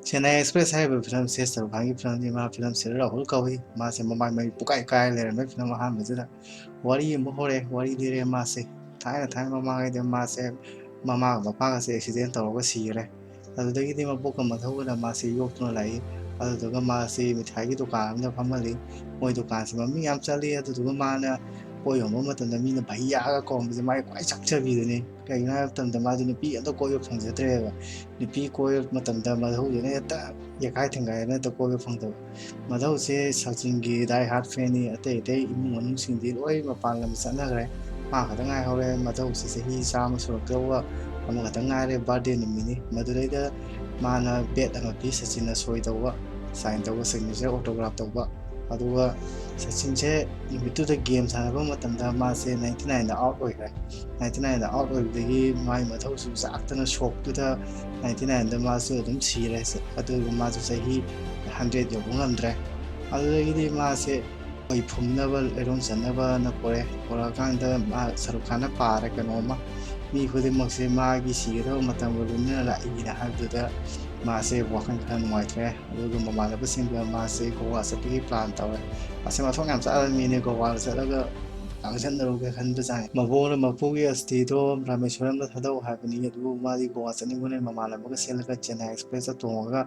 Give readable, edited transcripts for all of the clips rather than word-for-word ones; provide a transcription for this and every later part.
Chennai express ꯍꯥꯏꯔꯤꯕ ꯐꯤꯂꯝꯁꯦ ꯁꯔꯨꯛ ꯈꯥꯟꯒꯤ ꯐꯤꯂꯝꯅꯤ ꯃꯥ ꯐꯤꯂꯝꯁꯦ ꯔꯥꯍꯨꯜ ꯀꯧꯏ ꯃꯥꯁꯦ ꯃꯃꯥꯏ ꯃꯩ ꯄꯨꯀꯥꯏ ꯀꯥꯏ ꯂꯩꯔꯝꯃꯦ ꯐꯤꯂꯝ ꯑꯍꯥꯟꯕꯁꯤꯗ ꯋꯥꯔꯤ ꯑꯃ ꯍꯧꯔꯛꯑꯦ ꯋꯥꯔꯤ ꯂꯤꯔꯦ ꯃꯥꯁꯦ ꯊꯥꯏꯅ ꯃꯃꯥꯡꯉꯩꯗ ꯃꯥꯁꯦ ꯃꯃꯥꯒ ꯃꯄꯥꯒꯁꯦ ꯑꯦꯛꯁꯤꯗꯦꯟ ꯇꯧꯔꯒ ꯁꯤꯈꯔꯦ ꯑꯗꯨꯗꯒꯤꯗꯤ ꯃꯕꯣꯛꯀ ꯃꯙꯧꯒꯅ ꯃꯥꯁꯤ ꯌꯣꯛꯇꯨꯅ ꯂꯥꯛꯏ ꯑꯗꯨꯗꯨꯒ ꯃꯥꯁꯤ ꯃꯤꯊꯥꯏꯒꯤ ꯗꯨꯀꯥꯟ ꯑꯃꯗ ꯐꯝꯍꯜꯂꯤ ꯃꯣꯏ ꯗꯨꯀꯥꯟꯁꯤ ꯃꯃꯤꯡ ꯌꯥꯝ ꯆꯠꯂꯤ ꯑꯗꯨꯗꯨꯒ ꯃꯥꯅ ꯄꯣꯠ ꯌꯣꯟꯕ ꯃꯇꯝꯗ ꯃꯤꯅ ꯚꯩꯌꯥꯒ ꯀꯧꯔꯝꯕꯁꯦ ꯃꯥꯒꯤ ꯈ꯭ꯋꯥꯏ ꯆꯥꯛꯆꯕꯤꯗꯨꯅꯤ ꯀꯩꯒꯤꯅꯣ ꯍꯥꯏꯕ ꯃꯇꯝꯗ ꯃꯥꯁꯦ ꯅꯨꯄꯤ ꯑꯝꯇ ꯀꯣꯏꯕ ꯐꯪꯖꯗ꯭ꯔꯦꯕ ꯅꯨꯄꯤ ꯀꯣꯏꯕ ꯃꯇꯝꯗ ꯃꯙꯧꯁꯤꯅ ꯍꯦꯛꯇ ꯌꯦꯛꯈꯥꯏ ꯊꯤꯡꯒꯥꯏꯗꯅ ꯍꯦꯛꯇ ꯀꯣꯏꯕ ꯐꯪꯗꯕ ꯃꯙꯧꯁꯦ ꯁꯆꯤꯟꯒꯤ ꯗꯥꯏ ꯍꯥꯔꯠ ꯐꯦꯟꯅꯤ ꯑꯇꯩ ꯑꯇꯩ ꯏꯃꯨꯡ ꯃꯅꯨꯡꯁꯤꯡꯗꯤ ꯂꯣꯏ ꯃꯄꯥꯟ ꯂꯝꯗ ꯆꯠꯅꯈ꯭ꯔꯦ ꯃꯥ ꯈꯛꯇ ꯉꯥꯏꯍꯧꯔꯦ ꯃꯙꯧꯁꯦ ꯆꯍꯤ 100 ꯁꯨꯔꯛꯇꯧꯕ ꯑꯃꯈꯛꯇꯪ ꯉꯥꯏꯔꯦ ꯕꯥꯔꯗꯦ ꯅꯨꯃꯤꯠꯅꯤ ꯃꯗꯨꯗꯩꯗ ꯃꯥꯅ ꯕꯦꯠ ꯑꯃ ꯄꯤ ꯁꯆꯤꯟꯅ ꯁꯣꯏ ꯇꯧꯕ ꯁꯥꯏꯟ ꯇꯧꯕ ꯁꯤꯒꯅꯦꯆꯔ ꯑꯣꯇꯣꯒ꯭ꯔꯥꯐ ꯇꯧꯕ ꯑꯗꯨꯒ ꯁꯆꯤꯟꯁꯦ ꯅꯨꯃꯤꯠꯇꯨꯗ ꯒꯦꯝ ꯁꯥꯟꯅꯕ ꯃꯇꯝꯗ ꯃꯥꯁꯦ 99ꯗ ꯑꯥꯎꯠ ꯑꯣꯏꯈ꯭ꯔꯦ 99ꯗ ꯑꯥꯎꯠ ꯑꯣꯏꯕꯗꯒꯤ ꯃꯥꯒꯤ ꯃꯙꯧꯁꯨ ꯆꯥꯛꯇꯅ ꯁꯣꯛꯇꯨꯗ 99ꯗ ꯃꯥꯁꯨ ꯑꯗꯨꯝ ꯁꯤꯔꯦ ꯑꯗꯨꯒ ꯃꯥꯁꯨ ꯆꯍꯤ 100 ꯌꯧꯕ ꯉꯝꯗ꯭ꯔꯦ ꯑꯗꯨꯗꯒꯤꯗꯤ ꯃꯥꯁꯦ ꯃꯩ ꯐꯨꯝꯅꯕ ꯂꯩꯔꯣꯟ ꯆꯟꯅꯕꯅ ꯄꯣꯔꯛꯑꯀꯥꯟꯗ ꯃꯥ ꯁꯔꯨꯛ ꯈꯥꯟꯅ ꯄꯥꯔꯦ ꯀꯩꯅꯣꯝꯃ ꯃꯤ ꯈꯨꯗꯤꯡꯃꯛꯁꯦ ꯃꯥꯒꯤ ꯁꯤꯒꯗꯕ ꯃꯇꯝꯒ ꯂꯣꯏꯅꯅ ꯂꯥꯛꯏꯅ ꯍꯥꯏꯕꯗꯨꯗ ꯃꯥꯁꯦ ꯋꯥꯈꯜ ꯈꯔ ꯅꯨꯡꯉꯥꯏꯇ꯭ꯔꯦ ꯑꯗꯨꯒ ꯃꯃꯥꯟꯅꯕꯁꯤꯡꯒ ꯃꯥꯁꯦ ꯒꯣꯋꯥ ꯆꯠꯄꯒꯤ ꯄ꯭ꯂꯥꯟ ꯇꯧꯔꯦ ꯃꯥꯁꯦ ꯃꯊꯣꯡ ꯌꯥꯝ ꯆꯥꯗꯕ ꯃꯤꯅꯦ ꯒꯣꯋꯥꯗ ꯆꯠꯂꯒ ꯂꯥꯡꯁꯤꯟꯗꯔꯨꯒꯦ ꯈꯟꯕꯖꯥꯠꯅꯤ ꯃꯕꯣꯛꯅ ꯃꯄꯨꯒꯤ ꯑꯁꯇꯤꯗꯣ ꯔꯥꯃꯦꯁ꯭ꯋꯔꯝꯗ ꯊꯥꯗꯧ ꯍꯥꯏꯕꯅꯤ ꯑꯗꯨꯕꯨ ꯃꯥꯗꯤ ꯒꯣꯋꯥ ꯆꯠꯅꯤꯡꯕꯅ ꯃꯃꯥꯟꯅꯕꯒ ꯆꯦꯜꯂꯒ ꯆꯦꯟꯅꯥꯏ ꯑꯦꯛꯁꯄ꯭ꯔꯦꯁꯇ ꯇꯣꯡꯉꯒ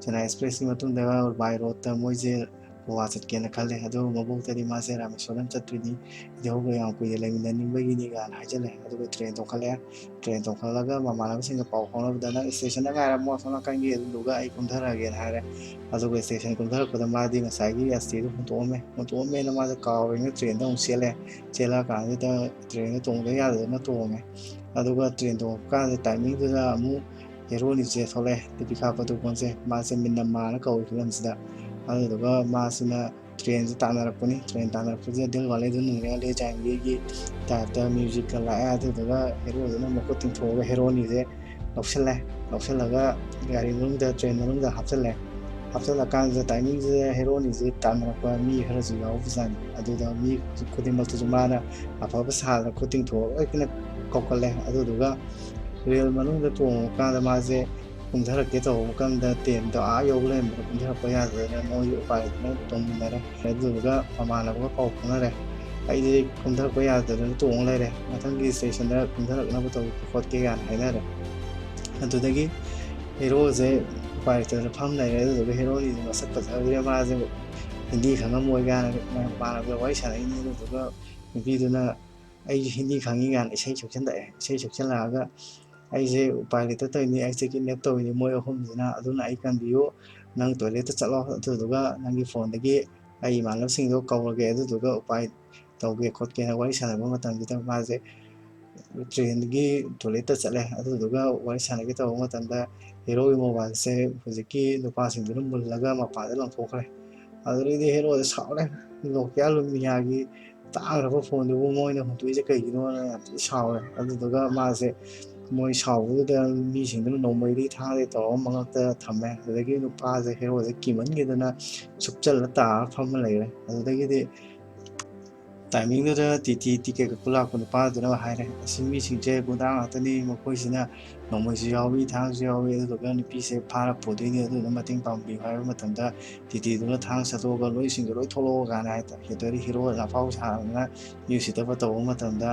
ꯆꯦꯟꯅꯥꯏ ꯑꯦꯛꯁꯄ꯭ꯔꯦꯁꯀꯤ ꯃꯇꯨꯡꯗ ꯕꯥꯏ ꯔꯣꯠꯇ ꯃꯣꯏꯁꯦ ꯒꯣꯋꯥ ꯆꯠꯀꯦꯅ ꯈꯜꯂꯦ ꯑꯗꯨꯕꯨ ꯃꯕꯣꯛꯇꯗꯤ ꯃꯥꯁꯦ ꯔꯥꯃꯦꯁ꯭ꯋꯔꯝ ꯆꯠꯇꯣꯏꯅꯤ ꯏꯙꯧꯒ ꯌꯥꯝ ꯀꯨꯏꯅ ꯂꯩꯃꯤꯟꯅꯅꯤꯡꯕꯒꯤꯅꯤ ꯀꯥꯏꯅ ꯍꯥꯏꯖꯜꯂꯦ ꯑꯗꯨꯒ ꯇ꯭ꯔꯦꯟ ꯇꯣꯡꯈꯠꯂꯛꯑꯦ ꯇ꯭ꯔꯦꯟ ꯇꯣꯡꯈꯠꯂꯒ ꯃꯃꯥꯟꯅꯕꯁꯤꯡꯒ ꯄꯥꯎ ꯐꯥꯎꯅꯕꯗ ꯅꯪ ꯏꯁꯇꯦꯁꯟꯗ ꯉꯥꯏꯔꯝꯃꯣ ꯑꯁꯣꯝ ꯅꯥꯀꯟꯒꯤ ꯑꯗꯨꯗꯨꯒ ꯑꯩ ꯀꯨꯝꯊꯔꯛꯑꯒꯦꯅ ꯍꯥꯏꯔꯦ ꯑꯗꯨꯒ ꯏꯁꯇꯦꯁꯟ ꯀꯨꯝꯊꯔꯛꯄꯗ ꯃꯥꯗꯤ ꯉꯁꯥꯏꯒꯤ ꯑꯁꯇꯤꯗꯨ ꯍꯨꯟꯇꯣꯛꯑꯝꯃꯦꯅ ꯃꯥꯁꯦ ꯀꯥꯎꯔꯦꯅ ꯇ꯭ꯔꯦꯟꯗ ꯑꯃꯨꯛ ꯆꯦꯜꯂꯛꯑ ꯀꯥꯟꯁꯤꯗ ꯇ꯭ꯔꯦꯟꯗ ꯇꯣꯡꯗ ꯌꯥꯗꯗꯅ ꯇꯣꯡꯉꯦ ꯑꯗꯨꯒ ꯇ꯭ꯔꯦꯟ ꯇꯣꯡꯉꯛꯄ ꯀꯥꯟꯗ ꯇꯥꯏꯃꯤꯡꯗꯨꯗ ꯑꯃꯨꯛ ꯍꯦꯔꯣꯅꯤꯁꯦ ꯊꯣꯛꯂꯛꯑꯦ ꯗꯤꯄꯤꯀꯥ ꯄꯗꯨꯀꯣꯟꯁꯦ ꯃꯥꯁꯦ ꯃꯤꯟꯅꯃꯥꯅ ꯀꯧꯏ ꯐꯤꯂꯝꯁꯤꯗ ꯑꯗꯨꯗꯨꯒ ꯃꯥꯁꯤꯅ ꯇ꯭ꯔꯦꯟꯁꯦ ꯇꯥꯟꯅꯔꯛꯄꯅꯤ ꯇ꯭ꯔꯦꯟ ꯇꯥꯟꯅꯔꯛꯄꯁꯤꯗ ꯗꯤꯜꯋꯥꯂꯦ ꯗꯨꯜꯍꯅꯤꯌꯥ ꯂꯦ ꯖꯥꯏꯌꯦꯡꯒꯦꯒꯤ ꯇꯥꯏꯞꯇ ꯃ꯭ꯌꯨꯖꯤꯛꯀ ꯂꯥꯛꯑꯦ ꯑꯗꯨꯗꯨꯒ ꯍꯦꯔꯣꯁꯤꯅ ꯃꯈꯨꯠ ꯇꯤꯡꯊꯣꯛꯑꯒ ꯍꯦꯔꯣꯅꯤꯁꯦ ꯂꯧꯁꯤꯜꯂꯒ ꯒꯥꯔꯤ ꯃꯅꯨꯡꯗ ꯇ꯭ꯔꯦꯟ ꯃꯅꯨꯡꯗ ꯍꯥꯞꯆꯤꯜꯂꯀꯥꯟꯁꯤꯗ ꯇꯥꯏꯃꯤꯡꯁꯤꯗ ꯍꯦꯔꯣꯅꯤꯁꯦ ꯇꯥꯟꯅꯔꯛꯄ ꯃꯤ ꯈꯔꯁꯨ ꯌꯥꯎꯕꯖꯥꯠꯅꯤ ꯑꯗꯨꯗ ꯃꯤ ꯈꯨꯗꯤꯡꯃꯛꯇꯨꯁꯨ ꯃꯥꯅ ꯑꯐꯕ ꯁꯥꯗꯅ ꯈꯨꯠ ꯇꯤꯡꯊꯣꯛꯑꯒ ꯂꯣꯏꯅ ꯀꯧꯈꯠꯂꯦ ꯑꯗꯨꯗꯨꯒ ꯔꯦꯜ ꯃꯅꯨꯡꯗ ꯇꯣꯡꯉꯀꯥꯟꯗ ꯃꯥꯁꯦ ꯀꯨꯝꯊꯔꯛꯀꯦ ꯇꯧꯕ ꯃꯇꯝꯗ ꯇ꯭ꯔꯦꯟꯗꯣ ꯌꯧꯕ ꯂꯩꯔꯝꯕꯗ ꯀꯨꯝꯊꯔꯛꯄ ꯌꯥꯗꯗꯅ ꯃꯣꯏꯒꯤ ꯎꯄꯥꯏ ꯂꯩꯇꯅ ꯇꯣꯡꯃꯤꯟꯅꯔꯦ ꯑꯗꯨꯗꯨꯒ ꯃꯃꯥꯟꯅꯕꯒ ꯄꯥꯎ ꯐꯥꯎꯅꯔꯦ ꯑꯩꯗꯤ ꯀꯨꯝꯊꯔꯛꯄ ꯌꯥꯗꯗꯅ ꯇꯣꯡꯉ ꯂꯩꯔꯦ ꯃꯊꯪꯒꯤ ꯏꯁꯇꯦꯁꯟꯗ ꯀꯨꯝꯊꯔꯛꯅꯕ ꯇꯧꯒꯦ ꯈꯣꯠꯀꯦ ꯀꯥꯏꯅ ꯍꯥꯏꯅꯔꯦ ꯑꯗꯨꯗꯒꯤ ꯍꯦꯔꯣꯁꯦ ꯎꯄꯥꯏ ꯂꯩꯇꯗꯅ ꯐꯝ ꯂꯩꯔꯦ ꯑꯗꯨꯗꯨꯒ ꯍꯦꯔꯣꯅꯤꯁꯦ ꯃꯁꯛ ꯐꯖꯕꯁꯤꯗ ꯃꯥꯁꯦ ꯍꯤꯟꯗꯤ ꯈꯪꯉꯝꯃꯣꯏ ꯀꯥꯏꯅ ꯃꯃꯥꯟꯅꯕꯗ ꯋꯥꯔꯤ ꯁꯥꯟꯅꯩꯅꯤ ꯑꯗꯨꯗꯨꯒ ꯅꯨꯄꯤꯗꯨꯅ ꯑꯩꯁꯦ ꯍꯤꯟꯗꯤ ꯈꯪꯉꯤ ꯀꯥꯏꯅ ꯏꯁꯩ ꯁꯛꯆꯤꯜꯂꯛꯑꯦ ꯏꯁꯩ ꯁꯛꯆꯤꯜꯂꯛꯑꯒ ꯑꯩꯁꯦ ꯎꯄꯥꯏ ꯂꯩꯇ ꯇꯧꯔꯤꯅꯤ ꯑꯩꯁꯦ ꯀꯤꯠꯅꯦꯞ ꯇꯧꯔꯤꯅꯤ ꯃꯣꯏ ꯑꯍꯨꯝꯁꯤꯅ ꯑꯗꯨꯅ ꯑꯩ ꯀꯟꯕꯤꯌꯨ ꯅꯪ ꯇꯣꯏꯂꯦꯠꯇ ꯆꯠꯂꯣ ꯑꯗꯨꯗꯨꯒ ꯅꯪꯒꯤ ꯐꯣꯟꯗꯒꯤ ꯑꯩ ꯏꯃꯥꯟꯅꯕꯁꯤꯡꯗꯣ ꯀꯧꯔꯒꯦ ꯑꯗꯨꯗꯨꯒ ꯎꯄꯥꯏ ꯇꯧꯒꯦ ꯈꯣꯠꯀꯦꯅ ꯋꯥꯔꯤ ꯁꯥꯟꯅꯕ ꯃꯇꯝꯁꯤꯗ ꯃꯥꯁꯦ ꯇ꯭ꯔꯦꯟꯒꯤ ꯇꯣꯏꯂꯦꯠꯇ ꯆꯠꯂꯦ ꯑꯗꯨꯗꯨꯒ ꯋꯥꯔꯤ ꯁꯥꯟꯅꯒꯦ ꯇꯧꯕ ꯃꯇꯝꯗ ꯍꯦꯔꯣꯒꯤ ꯃꯣꯕꯥꯏꯜꯁꯦ ꯍꯧꯖꯤꯛꯀꯤ ꯅꯨꯄꯥꯁꯤꯡꯗꯨꯅ ꯃꯨꯜꯂꯒ ꯃꯄꯥꯟꯗ ꯂꯪꯊꯣꯛꯈ꯭ꯔꯦ ꯑꯗꯨꯗꯩꯗꯤ ꯍꯦꯔꯣꯁꯦ ꯁꯥꯎꯔꯦ ꯅꯣꯀꯤꯌꯥ ꯂꯨꯃꯤꯌꯥꯒꯤ ꯇꯥꯡꯈ꯭ꯔꯕ ꯐꯣꯟꯗꯨꯕꯨ ꯃꯣꯏꯅ ꯍꯨꯟꯇꯣꯛꯏꯁꯦ ꯀꯩꯒꯤꯅꯣꯅ ꯌꯥꯝ ꯊꯤ ꯁꯥꯎꯔꯦ ꯑꯗꯨꯗꯨꯒ ꯃꯥꯁꯦ ꯃꯣꯏ ꯁꯥꯎꯕꯗꯨꯗ ꯃꯤꯁꯤꯡꯗꯨꯅ ꯅꯣꯡꯃꯩꯗꯤ ꯊꯥꯡꯗꯩ ꯇꯧꯔꯒ ꯃꯉꯛꯇ ꯊꯝꯃꯦ ꯑꯗꯨꯗꯒꯤ ꯅꯨꯄꯥꯁꯦ ꯍꯦꯔꯣꯁꯦ ꯀꯤꯃꯟꯈꯤꯗꯅ ꯁꯨꯞꯆꯜꯂ ꯇꯥꯔꯒ ꯐꯝꯃ ꯂꯩꯔꯦ ꯑꯗꯨꯗꯒꯤꯗꯤ ꯇꯥꯏꯃꯤꯡꯗꯨꯗ ꯇꯤꯀꯦꯠ ꯀꯛꯄ ꯂꯥꯛꯄ ꯅꯨꯄꯥꯗꯨꯅ ꯍꯥꯏꯔꯦ ꯑꯁꯤ ꯃꯤꯁꯤꯡꯁꯦ ꯒꯨꯟꯗꯥ ꯉꯥꯛꯇꯅꯤ ꯃꯈꯣꯏꯁꯤꯅ ꯅꯣꯡꯃꯩꯁꯨ ꯌꯥꯎꯏ ꯊꯥꯡꯁꯨ ꯌꯥꯎꯏ ꯑꯗꯨꯗꯨꯒ ꯅꯨꯄꯤꯁꯦ ꯐꯥꯔ ꯄꯨꯗꯣꯏꯅꯤ ꯑꯗꯨꯗꯨꯅ ꯃꯇꯦꯡ ꯄꯥꯡꯕꯤꯌꯨ ꯍꯥꯏꯕ ꯃꯇꯝꯗ ꯇꯤꯇꯤꯗꯨꯅ ꯊꯥꯡ ꯁꯠꯇꯣꯛꯑꯒ ꯂꯣꯏꯁꯤꯡꯗꯣ ꯂꯣꯏ ꯊꯣꯛꯂꯛꯑꯣ ꯀꯥꯏꯅ ꯍꯥꯏꯇꯥꯔꯦ ꯍꯤꯔꯣꯅ ꯑꯐꯥꯎ ꯁꯥꯗꯅ ꯃꯤ ꯎꯁꯤꯠꯇꯕ ꯇꯧꯕ ꯃꯇꯝꯗ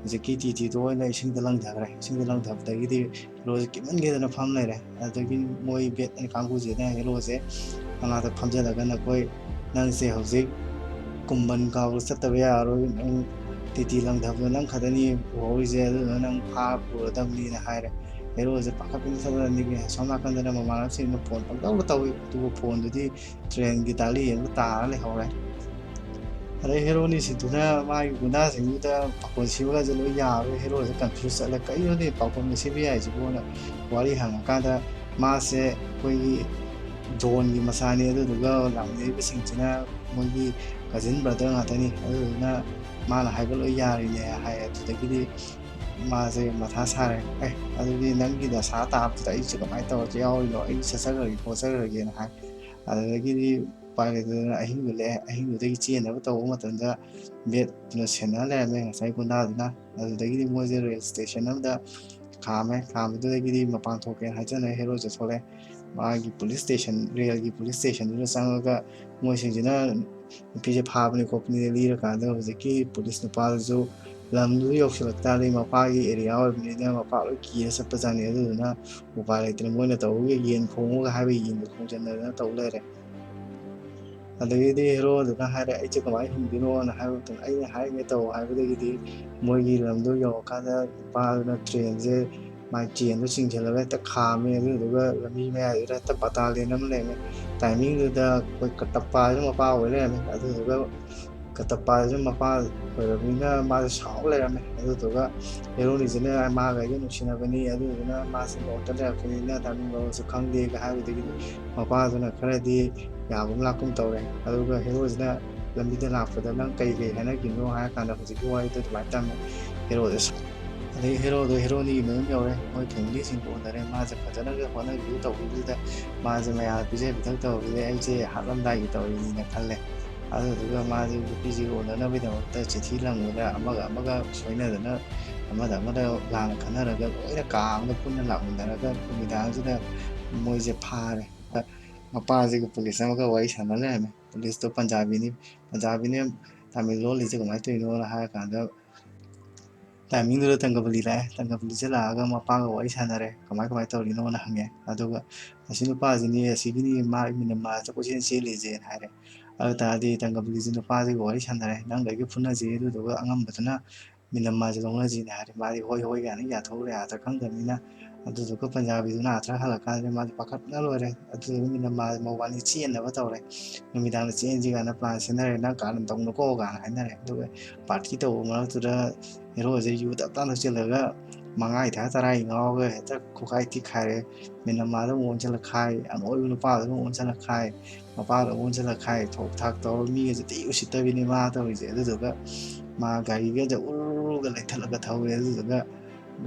ꯍꯧꯖꯤꯛꯀꯤ ꯇꯤꯇꯤꯗꯣ ꯑꯣꯏꯅ ꯏꯁꯤꯡꯗ ꯂꯪꯊꯈ꯭ꯔꯦ ꯏꯁꯤꯡꯗ ꯂꯪꯊꯕꯗꯒꯤꯗꯤ ꯍꯤꯔꯣꯁꯦ ꯀꯤꯃꯟꯈꯤꯗꯅ ꯐꯝ ꯂꯩꯔꯦ ꯑꯗꯨꯗꯒꯤ ꯃꯣꯏ ꯕꯦꯠ ꯀꯥꯡꯕꯨꯁꯤꯅ ꯍꯤꯔꯣꯁꯦ ꯃꯅꯥꯛꯇ ꯐꯝꯖꯤꯜꯂꯒ ꯅꯪꯁꯦ ꯍꯧꯖꯤꯛ ꯀꯨꯝꯕꯟ ꯀꯥꯎꯕ ꯆꯠꯇꯕ ꯌꯥꯔꯔꯣꯏ ꯅꯪ ꯇꯤꯇꯤ ꯂꯪꯊꯕꯗꯣ ꯅꯪ ꯈꯛꯇꯅꯤ ꯎꯍꯧꯔꯤꯁꯦ ꯑꯗꯨꯗꯨꯅ ꯅꯪ ꯐꯥꯔ ꯄꯨꯔꯗꯕꯅꯤꯅ ꯍꯥꯏꯔꯦ ꯍꯦꯔꯣꯁꯦ ꯄꯥꯈꯠꯄꯅ ꯆꯠꯂꯅꯤꯒꯦ ꯑꯁꯣꯝ ꯅꯥꯀꯟꯗꯅ ꯃꯃꯥꯟꯅꯕꯁꯤꯡꯅ ꯐꯣꯟ ꯄꯪꯇꯧꯗ ꯇꯧꯏ ꯑꯗꯨꯕꯨ ꯐꯣꯟꯗꯨꯗꯤ ꯇ꯭ꯔꯦꯟꯒꯤ ꯇꯥꯂꯤ ꯑꯃꯗ ꯇꯥꯔ ꯂꯩꯍꯧꯔꯦ ꯑꯗꯩ ꯍꯦꯔꯣꯅꯤꯁꯤꯗꯨꯅ ꯃꯥꯒꯤ ꯒꯨꯟꯗꯥꯁꯤꯡꯗꯨꯗ ꯄꯥꯈꯣꯟ ꯁꯤꯕꯒꯁꯦ ꯂꯣꯏ ꯌꯥꯕꯒꯤ ꯍꯦꯔꯣꯁꯦ ꯀꯟꯐ꯭ꯌꯨꯁ ꯆꯠꯂꯦ ꯀꯩꯅꯣꯅꯦ ꯄꯥꯈꯣꯟꯒ ꯁꯤꯕ ꯌꯥꯏꯁꯤꯕꯨꯅ ꯋꯥꯔꯤ ꯍꯪꯉꯀꯥꯟꯗ ꯃꯥꯁꯦ ꯑꯩꯈꯣꯏꯒꯤ ꯖꯣꯟꯒꯤ ꯃꯆꯥꯅꯤ ꯑꯗꯨꯗꯨꯒ ꯂꯥꯛꯃꯤꯟꯅꯔꯤꯕꯁꯤꯡꯁꯤꯅ ꯃꯣꯏꯒꯤ ꯀꯖꯤꯟ ꯕ꯭ꯔꯗꯔ ꯉꯥꯛꯇꯅꯤ ꯑꯗꯨꯗꯨꯅ ꯃꯥꯅ ꯍꯥꯏꯕ ꯂꯣꯏ ꯌꯥꯔꯤꯅꯦ ꯍꯥꯏ ꯑꯗꯨꯗꯒꯤꯗꯤ ꯃꯥꯁꯦ ꯃꯊꯥ ꯁꯥꯔꯦ ꯑꯗꯨꯗꯤ ꯅꯪꯒꯤ ꯗꯁꯥ ꯇꯥꯕꯗꯨꯗ ꯑꯩꯁꯦ ꯀꯃꯥꯏꯅ ꯇꯧꯔꯁꯨ ꯌꯥꯎꯔꯤꯅꯣ ꯑꯩ ꯆꯠꯆꯈ꯭ꯔꯒꯦ ꯈꯣꯠꯆꯈ꯭ꯔꯒꯦꯅ ꯍꯥꯏ ꯑꯗꯨꯗꯒꯤꯗꯤ ꯎꯄꯥꯏ ꯂꯩꯇꯗꯅ ꯑꯍꯤꯡꯗꯨ ꯂꯦꯛꯑꯦ ꯑꯍꯤꯡꯗꯨꯗꯒꯤ ꯆꯦꯟꯅꯕ ꯇꯧꯕ ꯃꯇꯝꯗ ꯕꯦꯠꯇꯨꯅ ꯁꯦꯟꯅꯔ ꯂꯩꯔꯝꯃꯦ ꯉꯁꯥꯏ ꯒꯨꯟꯗꯥꯗꯨꯅ ꯑꯗꯨꯗꯒꯤꯗꯤ ꯃꯣꯏꯁꯦ ꯔꯦꯜ ꯏꯁꯇꯦꯁꯟ ꯑꯃꯗ ꯈꯥꯝꯃꯦ ꯈꯥꯝꯕꯗꯨꯗꯒꯤꯗꯤ ꯃꯄꯥꯟ ꯊꯣꯛꯀꯦꯅ ꯍꯥꯏꯖꯅꯔꯦ ꯍꯦꯔꯣꯁꯦ ꯊꯣꯛꯂꯛꯑꯦ ꯃꯥꯒꯤ ꯄꯨꯂꯤꯁ ꯁ꯭ꯇꯦꯁꯟ ꯔꯦꯜꯒꯤ ꯄꯨꯂꯤꯁ ꯁ꯭ꯇꯦꯁꯟꯗꯨꯗ ꯆꯪꯉꯒ ꯃꯣꯏꯁꯤꯡꯁꯤꯅ ꯅꯨꯄꯤꯁꯦ ꯐꯥꯕꯅꯤ ꯈꯣꯠꯄꯅꯤ ꯂꯤꯔꯀꯥꯟꯗ ꯍꯧꯖꯤꯛꯀꯤ ꯄꯨꯂꯤꯁ ꯅꯨꯄꯥꯗꯨꯁꯨ ꯂꯝꯗꯨ ꯌꯧꯁꯤꯜꯂꯛ ꯇꯥꯔꯗꯤ ꯃꯄꯥꯒꯤ ꯑꯦꯔꯤꯌꯥ ꯑꯣꯏꯕꯅꯤꯅ ꯃꯄꯥ ꯂꯣꯏ ꯀꯤꯔ ꯆꯠꯄꯖꯥꯠꯅꯤ ꯑꯗꯨꯗꯨꯅ ꯎꯄꯥꯏ ꯂꯩꯇꯅ ꯃꯣꯏꯅ ꯇꯧꯕꯒ ꯌꯦꯟ ꯈꯣꯡꯉꯒ ꯍꯥꯏꯕ ꯌꯦꯟꯗꯣ ꯈꯣꯡꯖꯟꯅꯗꯅ ꯇꯧ ꯂꯩꯔꯦ ꯑꯗꯒꯤꯗꯤ ꯍꯦꯔꯣꯗꯨꯅ ꯍꯥꯏꯔꯦ ꯑꯩꯁꯦ ꯀꯃꯥꯏꯅ ꯍꯤꯡꯗꯣꯏꯅꯣꯅ ꯍꯥꯏꯕ ꯃꯇꯝꯗ ꯑꯩꯅ ꯍꯥꯏꯔꯤꯉꯩ ꯇꯧ ꯍꯥꯏꯕꯗꯒꯤꯗꯤ ꯃꯣꯏꯒꯤ ꯂꯝꯗꯣ ꯌꯧꯔꯀꯥꯟꯗ ꯅꯨꯄꯥꯗꯨꯅ ꯇ꯭ꯔꯦꯟꯁꯦ ꯃꯥꯒꯤ ꯆꯦꯟꯗꯣ ꯆꯤꯡꯁꯤꯜꯂꯒ ꯍꯦꯛꯇ ꯈꯥꯝꯃꯦ ꯑꯗꯨꯗꯨꯒ ꯂꯝꯕꯤ ꯃꯌꯥꯏꯗꯨꯗ ꯍꯦꯛꯇ ꯕꯇꯥꯂꯤꯌꯟ ꯑꯃ ꯂꯩꯔꯝꯃꯦ ꯇꯥꯏꯃꯤꯡꯗꯨꯗ ꯑꯩꯈꯣꯏ ꯀꯇꯞꯄꯥꯁꯤꯅ ꯃꯄꯥ ꯑꯣꯏ ꯂꯩꯔꯝꯃꯦ ꯑꯗꯨꯗꯨꯒ ꯀꯇꯞꯄꯥꯁꯤꯅ ꯃꯄꯥ ꯑꯣꯏꯔꯕꯅꯤꯅ ꯃꯥꯁꯦ ꯁꯥꯎ ꯂꯩꯔꯝꯃꯦ ꯑꯗꯨꯗꯨꯒ ꯍꯦꯔꯣꯅꯤꯁꯤꯅ ꯃꯥꯒ ꯑꯩꯒ ꯅꯨꯡꯁꯤꯅꯕꯅꯤ ꯑꯗꯨꯗꯨꯅ ꯃꯥꯁꯦ ꯅꯣꯔꯠꯇ ꯂꯩꯔꯛꯄꯅꯤꯅ ꯇꯥꯏꯃꯤꯡ ꯂꯧꯔꯁꯨ ꯈꯪꯗꯦꯒ ꯍꯥꯏꯕꯗꯒꯤꯗꯤ ꯃꯄꯥꯗꯨꯅ ꯈꯔꯗꯤ ꯌꯥꯒꯨꯝ ꯂꯥꯛꯀꯨꯝ ꯇꯧꯔꯦ ꯑꯗꯨꯒ ꯍꯦꯔꯣꯁꯤꯅ ꯂꯝꯕꯤꯗ ꯂꯥꯛꯄꯗ ꯅꯪ ꯀꯩ ꯍꯥꯏꯅꯈꯤꯕꯅꯣ ꯍꯥꯏꯔ ꯀꯥꯟꯗ ꯍꯧꯖꯤꯛꯀꯤ ꯋꯥꯔꯤꯗꯣ ꯑꯗꯨꯃꯥꯏꯅ ꯇꯝꯃꯦ ꯍꯦꯔꯣꯁꯦ ꯑꯗꯩ ꯍꯦꯔꯣꯗꯣ ꯍꯦꯔꯣꯅꯤꯒꯤ ꯃꯌꯨꯝ ꯌꯧꯔꯦ ꯃꯣꯏ ꯐꯦꯃꯤꯂꯤꯁꯤꯡꯒ ꯎꯅꯔꯦ ꯃꯥꯁꯦ ꯐꯖꯅꯒ ꯍꯣꯠꯅꯕꯤꯌꯨ ꯇꯧꯕꯤꯕꯗꯨꯗ ꯃꯥꯁꯦ ꯃꯌꯥꯝ ꯄꯤꯖ ꯄꯤꯊꯛ ꯇꯧꯕꯁꯤꯗ ꯑꯩꯁꯦ ꯍꯥꯠꯂꯝꯗꯥꯏꯒꯤ ꯇꯧꯔꯤꯅꯤꯅ ꯈꯜꯂꯦ ꯑꯗꯨꯗꯨꯒ ꯃꯥꯁꯦ ꯅꯨꯄꯤꯁꯤꯒ ꯎꯅꯅꯕꯒꯤꯗꯃꯛꯇ ꯆꯤꯊꯤ ꯂꯪꯕꯗ ꯑꯃꯒ ꯁꯣꯏꯅꯗꯅ ꯑꯃꯗ ꯂꯥꯟꯅ ꯈꯟꯅꯔꯒ ꯂꯣꯏꯅ ꯀꯥ ꯑꯃꯗ ꯄꯨꯟꯅ ꯂꯥꯛꯃꯤꯟꯅꯔꯒ ꯅꯨꯃꯤꯗꯥꯡꯁꯤꯗ ꯃꯣꯏꯁꯦ ꯐꯥꯔꯦ ꯃꯄꯥꯁꯤꯒ ꯄꯨꯂꯤꯁ ꯑꯃꯒ ꯋꯥꯔꯤ ꯁꯥꯟꯅ ꯂꯩꯔꯝꯃꯦ ꯄꯨꯂꯤꯁꯇꯣ ꯄꯟꯖꯥꯕꯤꯅ ꯇꯥꯃꯤꯜ ꯂꯣꯜꯂꯤꯁꯦ ꯀꯃꯥꯏꯅ ꯇꯧꯔꯤꯅꯣꯅ ꯍꯥꯏꯔ ꯀꯥꯟꯗ ꯇꯥꯏꯃꯤꯡꯗꯨꯗ ꯇꯪꯒꯕꯂꯤ ꯂꯥꯛꯑꯦ ꯇꯪꯒꯕꯂꯤꯁꯦ ꯂꯥꯛꯑꯒ ꯃꯄꯥꯒ ꯋꯥꯔꯤ ꯁꯥꯟꯅꯔꯦ ꯀꯃꯥꯏꯅ ꯇꯧꯔꯤꯅꯣꯅ ꯍꯪꯉꯦ ꯑꯗꯨꯒ ꯑꯁꯤ ꯅꯨꯄꯥꯁꯤꯅꯤ ꯑꯁꯤꯒꯤꯅꯤ ꯃꯥꯒꯤ ꯃꯤꯅꯃꯥꯁꯤꯗ ꯀꯣꯏꯆꯦꯟ ꯆꯦꯜꯂꯤꯁꯦꯅ ꯍꯥꯏꯔꯦ ꯑꯗꯨ ꯇꯥꯔꯗꯤ ꯇꯪꯒꯕꯂꯤꯁꯤ ꯅꯨꯄꯥꯁꯤꯒ ꯋꯥꯔꯤ ꯁꯥꯟꯅꯔꯦ ꯅꯪꯒ ꯑꯩꯒ ꯐꯨꯅꯁꯤ ꯑꯗꯨꯗꯨꯒ ꯑꯉꯝꯕꯗꯨꯅ ꯃꯤꯅꯃꯥꯁꯦ ꯂꯧꯅꯁꯤꯅ ꯍꯥꯏꯔꯦ ꯃꯥꯗꯤ ꯍꯣꯏ ꯍꯣꯏ ꯀꯥꯏꯅ ꯌꯥꯊꯣꯛꯎꯔꯦ ꯑꯥꯔꯊ ꯈꯪꯗꯕꯅꯤꯅ ꯑꯗꯨꯗꯨꯒ ꯄꯟꯖꯥꯕꯤꯗꯨꯅ ꯑꯥꯔꯊ ꯍꯜꯂꯛꯀꯥꯟꯗ ꯃꯥꯗꯤ ꯄꯥꯈꯠꯄꯅ ꯂꯣꯏꯔꯦ ꯑꯗꯨꯗꯨꯒ ꯃꯤꯅꯃꯥ ꯃꯕꯥꯅꯤ ꯆꯦꯟꯅꯕ ꯇꯧꯔꯦ ꯅꯨꯃꯤꯗꯥꯡꯗ ꯆꯦꯟꯁꯤ ꯀꯥꯏꯅ ꯄ꯭ꯂꯥꯟ ꯁꯤꯟꯅꯔꯦ ꯅꯪ ꯀꯥꯔꯟ ꯇꯧꯅꯨꯀꯣ ꯀꯥꯏꯅ ꯍꯥꯏꯅꯔꯦ ꯑꯗꯨꯒ ꯄꯥꯔꯇꯤ ꯇꯧꯕ ꯃꯔꯛꯇꯨꯗ ꯍꯦꯔꯣꯁꯦ ꯌꯨ ꯇꯞ ꯇꯥꯅ ꯊꯛꯆꯤꯜꯂꯒ ꯃꯉꯥꯏ ꯇꯔꯥꯒꯤ ꯉꯥꯎꯔꯒ ꯍꯦꯛꯇ ꯈꯨꯈꯥꯏ ꯊꯤ ꯈꯥꯏꯔꯦ ꯃꯤꯅꯃꯥꯗ ꯑꯃꯨꯛ ꯑꯣꯟꯁꯤꯜꯂ ꯈꯥꯏ ꯑꯅꯣꯏꯕ ꯅꯨꯄꯥꯗꯨꯗ ꯑꯃꯨꯛ ꯑꯣꯟꯁꯤꯜꯂ ꯈꯥꯏ ꯃꯄꯥꯗ ꯑꯣꯟꯁꯤꯜꯂ ꯈꯥꯏ ꯊꯣꯛ ꯊꯥꯛ ꯇꯧꯔꯒ ꯃꯤꯒꯁꯦ ꯊꯤ ꯎꯁꯤꯠꯇꯕꯤꯅꯤ ꯃꯥ ꯇꯧꯔꯤꯁꯦ ꯑꯗꯨꯗꯨꯒ ꯃꯥ ꯒꯥꯔꯤꯒꯁꯦ ꯎꯔꯨꯔꯨꯒ ꯂꯩꯊꯠꯂꯒ ꯊꯧꯋꯦ ꯑꯗꯨꯗꯨꯒ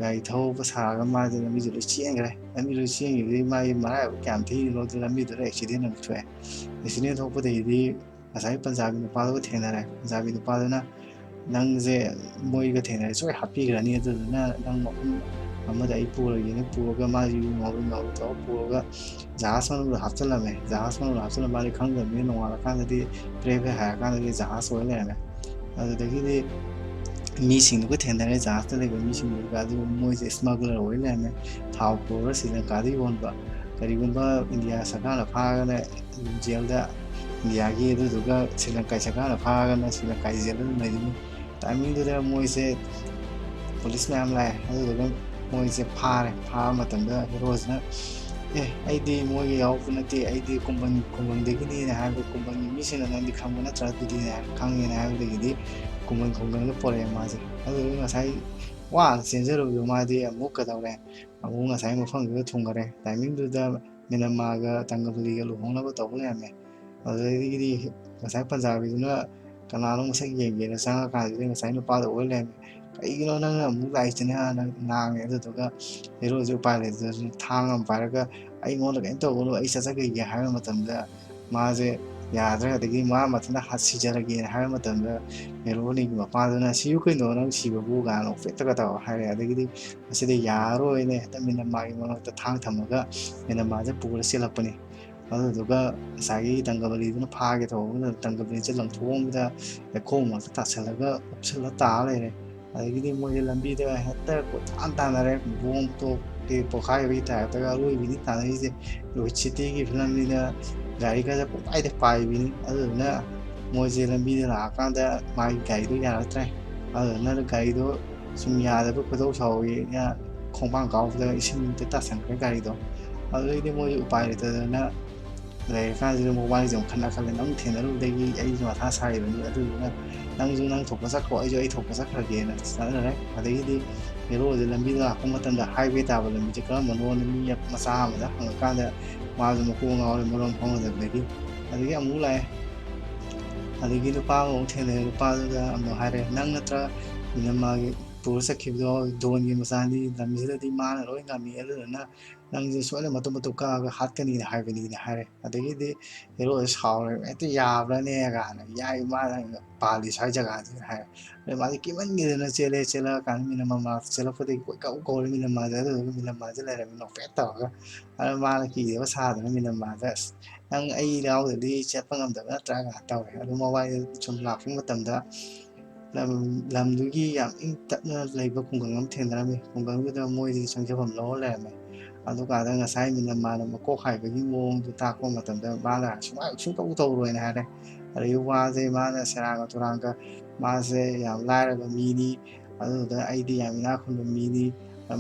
ꯒꯥꯔꯤ ꯊꯧꯕ ꯁꯥꯔꯒ ꯃꯥꯁꯦ ꯂꯝꯕꯤꯁꯦ ꯂꯣꯏ ꯆꯦꯟꯈ꯭ꯔꯦ ꯂꯝꯕꯤꯗꯨ ꯆꯦꯟꯈꯤꯕꯗꯒꯤ ꯃꯥꯒꯤ ꯃꯔꯥꯏꯕꯛ ꯀꯌꯥꯝ ꯊꯤꯔꯤꯅꯣꯗ ꯂꯝꯕꯤꯗꯨꯗ ꯑꯦꯛꯁꯤꯗꯦꯟ ꯑꯃꯨꯛ ꯊꯣꯛꯑꯦ ꯑꯦꯛꯁꯤꯗꯦꯟ ꯊꯣꯛꯄꯗꯒꯤꯗꯤ ꯉꯁꯥꯏ ꯄꯟꯖꯥꯕꯤ ꯅꯨꯄꯥꯗꯨꯒ ꯊꯦꯡꯅꯔꯦ ꯄꯟꯖꯥꯕꯤ ꯅꯨꯄꯥꯗꯨꯅ ꯅꯪꯁꯦ ꯃꯣꯏꯒ ꯊꯦꯡꯅꯔꯦ ꯁꯣꯏ ꯍꯥꯠꯄꯤꯈ꯭ꯔꯅꯤ ꯑꯗꯨꯗꯨꯅ ꯅꯪ ꯃꯐꯝ ꯑꯃꯗ ꯑꯩ ꯄꯨꯔꯒꯦꯅ ꯄꯨꯔꯒ ꯃꯥꯁꯤ ꯌꯨ ꯉꯥꯎꯔꯤ ꯇꯧꯔꯒ ꯄꯨꯔꯒ ꯖꯍꯥꯖ ꯃꯅꯨꯡꯗ ꯍꯥꯞꯆꯤꯜꯂꯝꯃꯦ ꯖꯍꯥꯖ ꯃꯅꯨꯡꯗ ꯍꯥꯞꯆꯤꯜꯂꯝ ꯃꯥꯗꯤ ꯈꯪꯗꯕꯅꯤꯅ ꯅꯣꯡꯉꯥꯜꯂꯀꯥꯟꯗꯗꯤ ꯐ꯭ꯔꯦ ꯍꯥꯏꯔꯀꯥꯟꯗꯗꯤ ꯖꯍꯥꯖ ꯑꯣꯏ ꯂꯩꯔꯝꯃꯦ ꯑꯗꯨꯗꯒꯤꯗꯤ ꯃꯤꯁꯤꯡꯗꯨꯒ ꯊꯦꯡꯅꯔꯦ ꯖꯍꯥꯖꯇ ꯂꯩꯕ ꯃꯤꯁꯤꯡꯗꯨꯒ ꯑꯗꯨꯒ ꯃꯣꯏꯁꯦ ꯏꯁꯃꯒꯂꯔ ꯑꯣꯏ ꯂꯩꯔꯝꯃꯦ ꯊꯥꯎ ꯄꯨꯔꯒ ꯁ꯭ꯔꯤꯂꯪꯀꯥꯗ ꯌꯣꯟꯕ ꯀꯔꯤꯒꯨꯝꯕ ꯏꯟꯗꯤꯌꯥ ꯁꯔꯀꯥꯔꯅ ꯐꯥꯔꯒꯅ ꯖꯦꯜꯗ ꯏꯟꯗꯤꯌꯥꯒꯤ ꯑꯗꯨꯗꯨꯒ ꯁ꯭ꯔꯤꯂꯪꯀꯥ ꯁꯔꯀꯥꯔꯅ ꯐꯥꯔꯒꯅ ꯁ꯭ꯔꯤꯂꯪꯀꯥꯒꯤ ꯖꯦꯜꯗ ꯑꯗꯨꯝ ꯂꯩꯗꯣꯏꯅꯤ ꯇꯥꯏꯃꯤꯡꯗꯨꯗ ꯃꯣꯏꯁꯦ ꯄꯨꯂꯤꯁ ꯃꯌꯥꯝ ꯂꯥꯛꯑꯦ ꯑꯗꯨꯗꯨꯒ ꯃꯣꯏꯁꯦ ꯐꯥꯕ ꯃꯇꯝꯗ ꯍꯦꯔꯣꯁꯤꯅ ꯑꯩꯗꯤ ꯃꯣꯏꯒ ꯌꯥꯎꯕ ꯅꯠꯇꯦ ꯑꯩꯗꯤ ꯈꯨꯡꯒꯪꯗꯒꯤꯅꯤꯅ ꯍꯥꯏꯕ ꯈꯨꯡꯒꯪꯒꯤ ꯃꯤꯁꯤꯡꯅ ꯅꯪꯗꯤ ꯈꯪꯕ ꯅꯠꯇ꯭ꯔꯥ ꯑꯗꯨꯗꯤꯅꯦ ꯈꯪꯉꯦꯅ ꯍꯥꯏꯕꯗꯒꯤꯗꯤ ꯈꯨꯡꯒꯪꯒ ꯄꯣꯔꯛꯑꯦ ꯃꯥꯁꯦ ꯑꯗꯨꯗꯨꯒ ꯉꯁꯥꯏ ꯋꯥꯅ ꯆꯦꯟꯖꯔꯨꯕꯗꯣ ꯃꯥꯗꯤ ꯑꯃꯨꯛ ꯀꯩꯗꯧꯔꯦ ꯑꯃꯨꯛ ꯉꯁꯥꯏ ꯃꯐꯝꯗꯨꯗ ꯊꯨꯡꯈꯔꯦ ꯇꯥꯏꯃꯤꯡꯗꯨꯗ ꯃꯤꯅꯃꯥꯒ ꯇꯪꯒꯕꯂꯤꯒ ꯂꯨꯍꯣꯡꯅꯕ ꯇꯧꯕ ꯂꯩꯔꯝꯃꯦ ꯑꯗꯨꯗꯒꯤꯗꯤ ꯉꯁꯥꯏ ꯄꯟꯖꯥꯕꯤꯗꯨꯅ ꯀꯅꯥꯅꯣ ꯃꯁꯛ ꯌꯦꯡꯒꯦꯅ ꯆꯪꯉꯀꯥꯟꯁꯤꯗ ꯉꯁꯥꯏ ꯅꯨꯄꯥꯗꯣ ꯑꯣꯏ ꯂꯩꯔꯝꯃꯦ ꯀꯩꯒꯤꯅꯣ ꯅꯪꯅ ꯑꯃꯨꯛ ꯂꯥꯛꯏꯁꯤꯅ ꯉꯥꯡꯉꯦ ꯑꯗꯨꯗꯨꯒ ꯍꯦꯔꯣꯁꯦ ꯎꯄꯥꯏ ꯂꯩꯇꯗꯅ ꯊꯥꯡ ꯑꯃ ꯄꯥꯏꯔꯒ ꯑꯩꯉꯣꯟꯗ ꯀꯩꯅꯣ ꯇꯧꯒꯅꯨ ꯑꯩ ꯆꯠꯆꯈꯤꯒꯦ ꯍꯥꯏꯕ ꯃꯇꯝꯗ ꯃꯥꯁꯦ ꯌꯥꯗ꯭ꯔꯦ ꯑꯗꯒꯤ ꯃꯥ ꯃꯊꯟꯇ ꯁꯤꯖꯔꯒꯦꯅ ꯍꯥꯏꯕ ꯃꯇꯝꯗ ꯍꯦꯔꯣꯅꯤꯒꯤ ꯃꯄꯥꯗꯨꯅ ꯁꯤꯌꯨ ꯀꯩꯅꯣ ꯅꯪ ꯁꯤꯕꯕꯨ ꯀꯥꯏꯅ ꯅꯣꯛꯐꯦꯠꯇꯒ ꯇꯧꯔ ꯍꯥꯏꯔꯦ ꯑꯗꯒꯤꯗꯤ ꯃꯁꯤꯗꯤ ꯌꯥꯔꯔꯣꯏꯅꯦ ꯍꯦꯛꯇ ꯃꯤꯅꯃꯥꯒꯤ ꯃꯉꯛꯇ ꯊꯥꯡ ꯊꯝꯃꯒ ꯃꯤꯅꯃꯥꯁꯦ ꯄꯨꯔ ꯆꯦꯜꯂꯛꯄꯅꯤ ꯑꯗꯨꯗꯨꯒ ꯉꯁꯥꯏꯒꯤ ꯇꯪꯒꯕꯂꯤꯗꯨꯅ ꯐꯥꯒꯦ ꯇꯧꯕꯗ ꯇꯪꯒꯕꯂꯤꯁꯦ ꯂꯪꯊꯣꯛꯑꯝꯕꯗ ꯂꯩꯈꯣꯝ ꯇꯥꯁꯜꯂꯒ ꯎꯞꯁꯜꯂ ꯇꯥꯔ ꯂꯩꯔꯦ ꯑꯗꯒꯤꯗꯤ ꯃꯣꯏꯁꯦ ꯂꯝꯕꯤꯗ ꯍꯦꯛꯇ ꯀꯣꯏꯇꯥꯟ ꯇꯥꯟꯅꯔꯦ ꯕꯣꯝ ꯇꯣꯞꯀꯤ ꯄꯣꯛꯈꯥꯏꯕꯒꯤ ꯇꯥꯏꯞꯇꯒ ꯑꯔꯣꯏꯕꯤꯅꯤ ꯇꯥꯟꯅꯔꯤꯁꯦ ꯔꯣꯍꯤꯠ ꯁꯤꯇꯤꯒꯤ ꯐꯤꯂꯝꯅꯤꯅ ꯒꯥꯔꯤꯒꯁꯦ ꯄꯨꯡꯄꯥꯏꯗ ꯄꯥꯏꯕꯤꯅꯤ ꯑꯗꯨꯗꯨꯅ ꯃꯣꯏꯁꯦ ꯂꯝꯕꯤꯗ ꯂꯥꯛꯑꯀꯥꯟꯗ ꯃꯥꯒꯤ ꯒꯥꯔꯤꯗꯣ ꯌꯥꯔꯛꯇ꯭ꯔꯦ ꯑꯗꯨꯗꯨꯅ ꯒꯥꯔꯤꯗꯣ ꯁꯨꯝ ꯌꯥꯗꯕ ꯈꯣꯏꯗꯧ ꯁꯥꯎꯋꯦꯅ ꯈꯣꯡꯄꯥꯡ ꯀꯥꯎꯕꯗ ꯏꯁꯤꯡꯗ ꯇꯥꯁꯟꯈ꯭ꯔꯦ ꯒꯥꯔꯤꯗꯣ ꯑꯗꯨꯗꯩꯗꯤ ꯃꯣꯏꯁꯨ ꯎꯄꯥꯏ ꯂꯩꯇꯗꯅ ꯂꯩꯔꯀꯥꯟꯁꯤꯗ ꯃꯕꯥꯅꯤꯁꯦ ꯑꯃꯨꯛ ꯈꯠꯂꯦ ꯅꯪ ꯊꯦꯡꯅꯔꯨꯕꯗꯒꯤ ꯑꯩꯁꯨ ꯃꯊꯥ ꯁꯥꯔꯤꯕꯅꯤ ꯑꯗꯨꯗꯨꯅ ꯅꯪꯁꯨ ꯅꯪ ꯊꯣꯛꯄ ꯆꯠꯈ꯭ꯔꯣ ꯑꯩꯁꯨ ꯑꯩ ꯊꯣꯛꯄ ꯆꯠꯈ꯭ꯔꯒꯦꯅ ꯆꯠꯅꯔꯦ ꯑꯗꯒꯤꯗꯤ ꯍꯦꯔꯣꯁꯦ ꯂꯝꯕꯤꯗ ꯂꯥꯛꯄ ꯃꯇꯝꯗ ꯍꯥꯏꯋꯦ ꯇꯥꯕ ꯂꯝꯕꯤꯁꯦ ꯀꯔꯝꯕꯅꯣꯅ ꯃꯤ ꯃꯆꯥ ꯑꯃꯗ ꯍꯪꯉꯀꯥꯟꯗ ꯃꯥꯁꯨ ꯃꯀꯣꯛ ꯉꯥꯎꯔꯦ ꯃꯔꯣꯟ ꯈꯪꯅꯗꯕꯗꯒꯤ ꯑꯗꯒꯤ ꯑꯃꯨꯛ ꯂꯥꯛꯑꯦ ꯑꯗꯒꯤ ꯅꯨꯄꯥ ꯑꯃꯃꯨꯛ ꯊꯦꯡꯅꯔꯦ ꯅꯨꯄꯥꯗꯨꯗ ꯑꯃꯨꯛ ꯍꯥꯏꯔꯦ ꯅꯪ ꯅꯠꯇ꯭ꯔ ꯃꯤꯅꯃꯥꯒꯤ ꯄꯨꯔ ꯆꯠꯈꯤꯕꯗꯣ ꯗꯣꯟꯒꯤ ꯃꯆꯥꯅꯤ ꯂꯝꯁꯤꯗꯗꯤ ꯃꯥꯅ ꯂꯣꯏ ꯉꯝꯃꯤ ꯑꯗꯨꯗꯨꯅ ꯅꯪꯁꯦ ꯁꯣꯏꯗꯅ ꯃꯇꯨꯞ ꯃꯇꯨꯞ ꯀꯛꯑꯒ ꯍꯥꯠꯀꯅꯤꯅ ꯍꯥꯏꯕꯅꯤꯅ ꯍꯥꯏꯔꯦ ꯑꯗꯒꯤꯗꯤ ꯍꯦꯔꯣꯁꯦ ꯁꯥꯎꯔꯦ ꯍꯦꯛꯇ ꯌꯥꯕ꯭ꯔꯅꯦ ꯀꯥꯏꯅ ꯌꯥꯏ ꯃꯥꯅ ꯄꯥꯜꯂꯤ ꯁ꯭ꯋꯥꯏ ꯖꯒꯥꯁꯤꯅ ꯍꯥꯏꯔꯦ ꯑꯗꯩ ꯃꯥꯗꯤ ꯀꯤꯃꯟꯈꯤꯗꯅ ꯆꯦꯜꯂꯛꯑꯀꯥꯟꯗ ꯃꯤꯅꯝꯃꯥꯔ ꯆꯦꯜꯂꯛꯄꯗꯒꯤ ꯀꯣꯏꯀꯧ ꯀꯧꯔꯦ ꯃꯤꯅꯝꯃꯥꯔꯁꯦ ꯑꯗꯨꯗꯨꯒ ꯃꯤꯅꯝꯃꯥꯔꯁꯦ ꯂꯩꯔꯝꯃꯤ ꯅꯣꯛꯐꯦꯠ ꯇꯧꯔꯒ ꯑꯗ ꯃꯥꯅ ꯀꯤꯗꯕ ꯁꯥꯗꯅ ꯃꯤꯅꯝꯃꯥꯔꯁꯦ ꯑꯁ ꯅꯪ ꯑꯩ ꯌꯥꯎꯗ꯭ꯔꯗꯤ ꯆꯠꯄ ꯉꯝꯗꯕ ꯅꯠꯇ꯭ꯔꯥꯒ ꯇꯧꯔꯦ ꯑꯗꯨ ꯃꯕꯥꯏꯗ ꯁꯨꯝ ꯂꯥꯛꯄ ꯃꯇꯝꯗ ꯂꯝꯗꯨꯒꯤ ꯌꯥꯝ ꯏꯪ ꯇꯞꯅ ꯂꯩꯕ ꯈꯨꯡꯒꯪ ꯑꯃ ꯊꯦꯡꯅꯔꯝꯃꯤ ꯈꯨꯡꯒꯪꯗꯨꯗ ꯃꯣꯏꯗꯤ ꯆꯪꯖꯐꯝ ꯂꯧꯔ ꯂꯩꯔꯝꯃꯦ ꯑꯗꯨꯀꯥꯟꯗ ꯉꯁꯥꯏ ꯃꯤꯅꯝꯃꯥꯔꯅ ꯃꯀꯣꯛ ꯍꯥꯏꯕꯒꯤ ꯃꯑꯣꯡꯗꯨ ꯇꯥꯛꯄ ꯃꯇꯝꯗ ꯃꯥꯅ ꯁꯨꯡꯇꯧ ꯇꯧꯔꯣꯏꯅ ꯍꯥꯏꯔꯦ ꯑꯗꯒꯤ ꯋꯥꯁꯦ ꯃꯥꯅ ꯁꯦꯔꯥꯟꯒ ꯇꯨꯔꯥꯟꯒ ꯃꯥꯁꯦ ꯌꯥꯝ ꯂꯥꯏꯔꯕ ꯃꯤꯅꯤ ꯑꯗꯨꯗ ꯑꯩꯗꯤ ꯌꯥꯝ ꯏꯅꯥꯛ ꯈꯨꯟꯕ ꯃꯤꯅꯤ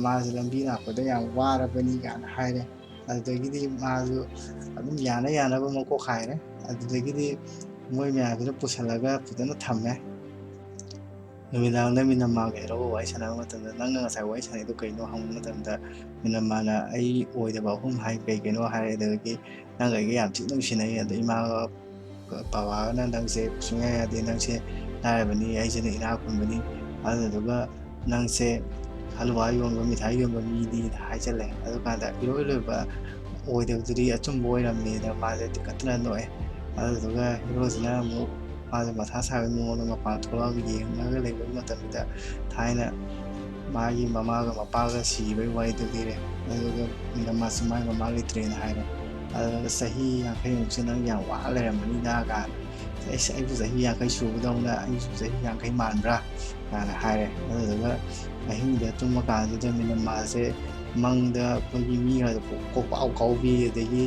ꯃꯥꯁꯦ ꯂꯝꯕꯤ ꯂꯥꯛꯄꯗ ꯌꯥꯝ ꯋꯥꯔꯕꯅꯤ ꯀꯥꯏꯅ ꯍꯥꯏꯔꯦ ꯑꯗꯨꯗꯒꯤꯗꯤ ꯃꯥꯁꯨ ꯑꯗꯨꯝ ꯌꯥꯅ ꯌꯥꯅꯕ ꯃꯀꯣꯛ ꯍꯥꯏꯔꯦ ꯑꯗꯨꯗꯒꯤꯗꯤ ꯃꯣꯏ ꯃꯌꯥꯝꯁꯤꯅ ꯄꯨꯁꯜꯂꯒ ꯐꯖꯅ ꯊꯝꯃꯦ ꯅꯨꯃꯤꯗꯥꯡꯗ ꯃꯤꯅꯝꯃꯥꯔꯒ ꯍꯦꯔꯣꯒ ꯋꯥꯔꯤ ꯁꯥꯟꯅꯕ ꯃꯇꯝꯗ ꯅꯪꯅ ꯉꯁꯥꯏ ꯋꯥꯔꯤ ꯁꯥꯟꯅꯩꯗꯣ ꯀꯩꯅꯣ ꯍꯪꯕ ꯃꯇꯝꯗ ꯃꯤꯅꯝꯃꯥꯔꯅ ꯑꯩ ꯑꯣꯏꯗꯕ ꯑꯍꯨꯝ ꯍꯥꯏ ꯀꯩꯅꯣ ꯍꯥꯏꯔꯦ ꯑꯗꯨꯗꯒꯤ ꯅꯪ ꯑꯩꯒ ꯌꯥꯝ ꯊꯤꯅ ꯅꯨꯡꯁꯤꯅꯩ ꯑꯗ ꯏꯃꯥꯒ ꯕꯕꯥꯒꯅ ꯅꯪꯁꯦ ꯁꯨꯡꯌꯥ ꯌꯥꯗꯦ ꯅꯪꯁꯦ ꯂꯥꯏꯔꯕꯅꯤ ꯑꯩꯁꯤꯅ ꯏꯅꯥꯛ ꯈꯨꯟꯕꯅꯤ ꯑꯗꯨꯗꯨꯒ ꯅꯪꯁꯦ ꯍꯂꯨꯋꯥ ꯌꯣꯟꯕ ꯃꯤꯊꯥꯏ ꯌꯣꯟꯕ ꯃꯤꯅꯤꯅ ꯍꯥꯏꯖꯜꯂꯦ ꯑꯗꯨꯀꯥꯟꯗ ꯏꯔꯣꯏ ꯂꯣꯏꯕ ꯑꯣꯏꯗꯕꯗꯨꯗꯤ ꯑꯆꯨꯝꯕ ꯑꯣꯏꯔꯝꯃꯦꯅ ꯃꯥꯁꯦ ꯇꯤꯀꯠꯇꯅ ꯅꯣꯛꯑꯦ ꯑꯗꯨꯗꯨꯒ ꯍꯦꯔꯣꯁꯤꯅ ꯑꯃꯨꯛ ꯃꯥꯁꯦ ꯃꯊꯥ ꯁꯥꯕꯒꯤ ꯃꯉꯣꯟꯗ ꯃꯄꯥꯟ ꯊꯣꯛꯂꯛꯑꯒ ꯌꯦꯡꯉꯒ ꯂꯩꯕ ꯃꯇꯝꯗ ꯊꯥꯏꯅ ꯃꯥꯒꯤ ꯃꯃꯥꯒ ꯃꯄꯥꯒ ꯁꯤꯕꯒꯤ ꯋꯥꯔꯤꯗꯨ ꯂꯤꯔꯦ ꯑꯗꯨꯒ ꯃꯤꯅꯝꯃꯥꯔꯁꯨ ꯃꯥꯒꯤ ꯃꯃꯥ ꯂꯩꯇ꯭ꯔꯦꯅ ꯍꯥꯏꯔꯦ ꯑꯗꯨꯒ ꯆꯍꯤ 50 ꯅꯪ ꯌꯥꯝ ꯋꯥꯅ ꯂꯩꯔꯝꯕꯅꯤꯗ ꯀꯥꯏꯅ ꯑꯩꯕꯨ ꯆꯍꯤ 50 ꯁꯨꯕꯗꯧꯅ ꯑꯩꯁꯨ ꯆꯍꯤ 50 ꯃꯥꯟꯕ꯭ꯔꯥ ꯀꯥꯏꯅ ꯍꯥꯏꯔꯦ ꯑꯗꯨꯗꯨꯒ ꯑꯍꯤꯡꯗ ꯇꯨꯝꯃ ꯀꯥꯟꯁꯤꯗ ꯃꯤꯅꯝꯃꯥꯔꯁꯦ ꯃꯪꯗ ꯑꯩꯈꯣꯏꯒꯤ ꯃꯤꯒꯗꯣ ꯀꯣꯛꯄꯥꯎ ꯀꯥꯎꯕꯤ ꯑꯗꯒꯤ